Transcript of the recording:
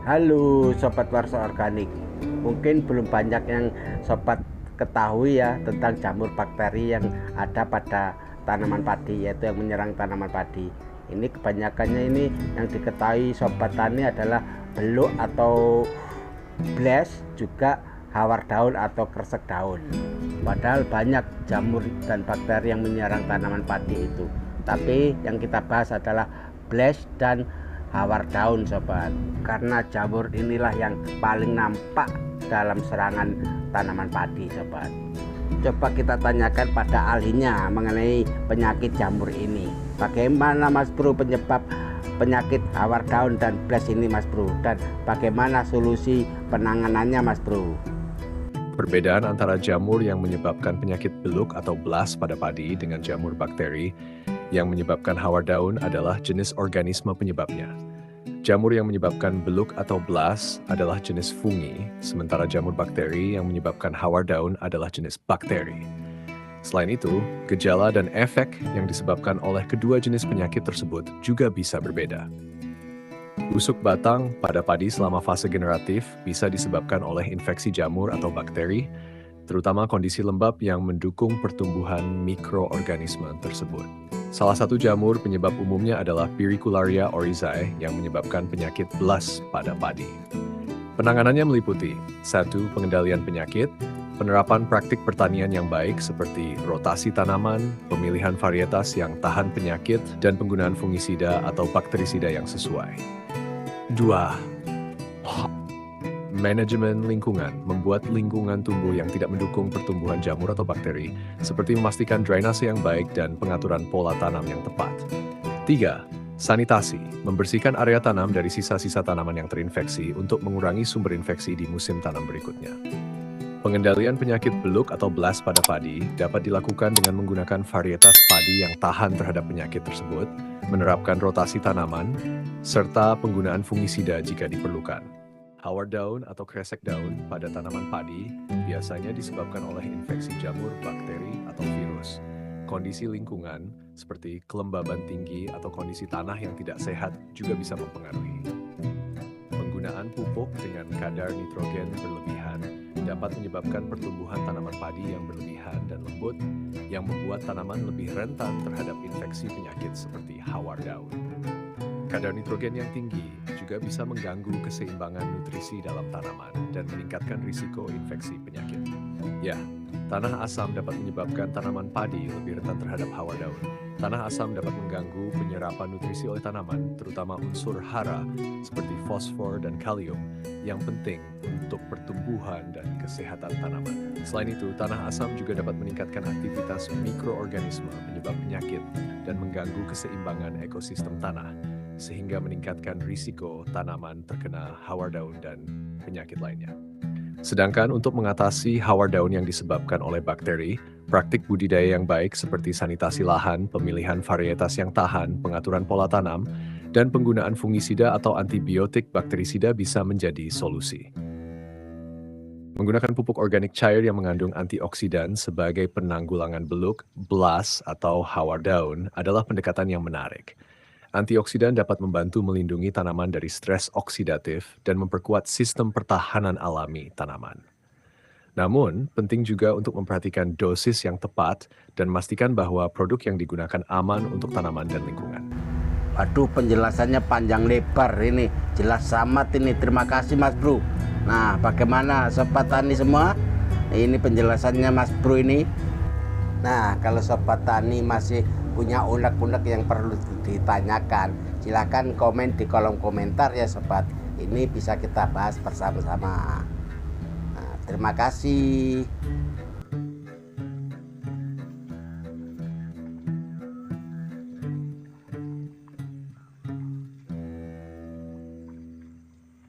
Halo Sobat Warsa Organik. Mungkin belum banyak yang Sobat ketahui ya tentang jamur bakteri yang ada pada tanaman padi, yaitu yang menyerang tanaman padi. Ini kebanyakannya ini yang diketahui Sobat Tani adalah beluk atau blast, juga hawar daun atau kresek daun. Padahal banyak jamur dan bakteri yang menyerang tanaman padi itu. Tapi yang kita bahas adalah blast dan hawar daun Sobat, karena jamur inilah yang paling nampak dalam serangan tanaman padi Sobat. Coba kita tanyakan pada ahlinya mengenai penyakit jamur ini. Bagaimana Mas Bro penyebab penyakit hawar daun dan blast ini Mas Bro, dan bagaimana solusi penanganannya Mas Bro? Perbedaan antara jamur yang menyebabkan penyakit beluk atau blast pada padi dengan jamur bakteri yang menyebabkan hawar daun adalah jenis organisme penyebabnya. Jamur yang menyebabkan beluk atau blast adalah jenis fungi, sementara jamur bakteri yang menyebabkan hawar daun adalah jenis bakteri. Selain itu, gejala dan efek yang disebabkan oleh kedua jenis penyakit tersebut juga bisa berbeda. Busuk batang pada padi selama fase generatif bisa disebabkan oleh infeksi jamur atau bakteri, terutama kondisi lembab yang mendukung pertumbuhan mikroorganisme tersebut. Salah satu jamur penyebab umumnya adalah Pyricularia oryzae yang menyebabkan penyakit blast pada padi. Penanganannya meliputi 1. Pengendalian penyakit, penerapan praktik pertanian yang baik seperti rotasi tanaman, pemilihan varietas yang tahan penyakit, dan penggunaan fungisida atau bakterisida yang sesuai. 2. Manajemen lingkungan, membuat lingkungan tumbuh yang tidak mendukung pertumbuhan jamur atau bakteri, seperti memastikan drainase yang baik dan pengaturan pola tanam yang tepat. 3. Sanitasi, membersihkan area tanam dari sisa-sisa tanaman yang terinfeksi untuk mengurangi sumber infeksi di musim tanam berikutnya. Pengendalian penyakit beluk atau blast pada padi dapat dilakukan dengan menggunakan varietas padi yang tahan terhadap penyakit tersebut, menerapkan rotasi tanaman, serta penggunaan fungisida jika diperlukan. Hawar daun atau kresek daun pada tanaman padi biasanya disebabkan oleh infeksi jamur, bakteri, atau virus. Kondisi lingkungan seperti kelembaban tinggi atau kondisi tanah yang tidak sehat juga bisa mempengaruhi. Penggunaan pupuk dengan kadar nitrogen berlebihan dapat menyebabkan pertumbuhan tanaman padi yang berlebihan dan lembut, yang membuat tanaman lebih rentan terhadap infeksi penyakit seperti hawar daun. Kadar nitrogen yang tinggi juga bisa mengganggu keseimbangan nutrisi dalam tanaman dan meningkatkan risiko infeksi penyakit. Ya, tanah asam dapat menyebabkan tanaman padi lebih rentan terhadap hawar daun. Tanah asam dapat mengganggu penyerapan nutrisi oleh tanaman, terutama unsur hara seperti fosfor dan kalium yang penting untuk pertumbuhan dan kesehatan tanaman. Selain itu, tanah asam juga dapat meningkatkan aktivitas mikroorganisme penyebab penyakit dan mengganggu keseimbangan ekosistem tanah, sehingga meningkatkan risiko tanaman terkena hawar daun dan penyakit lainnya. Sedangkan untuk mengatasi hawar daun yang disebabkan oleh bakteri, praktik budidaya yang baik seperti sanitasi lahan, pemilihan varietas yang tahan, pengaturan pola tanam, dan penggunaan fungisida atau antibiotik bakterisida bisa menjadi solusi. Menggunakan pupuk organik cair yang mengandung antioksidan sebagai penanggulangan beluk, blast, atau hawar daun adalah pendekatan yang menarik. Antioksidan dapat membantu melindungi tanaman dari stres oksidatif dan memperkuat sistem pertahanan alami tanaman. Namun, penting juga untuk memperhatikan dosis yang tepat dan memastikan bahwa produk yang digunakan aman untuk tanaman dan lingkungan. Waduh, penjelasannya panjang lebar ini, jelas amat ini. Terima kasih Mas Bro. Nah, bagaimana Sobat Tani semua? Ini penjelasannya Mas Bro ini. Nah, kalau Sobat Tani masih punya unek-unek yang perlu ditanyakan, silahkan komen di kolom komentar ya Sobat. Ini bisa kita bahas bersama-sama. Nah, terima kasih.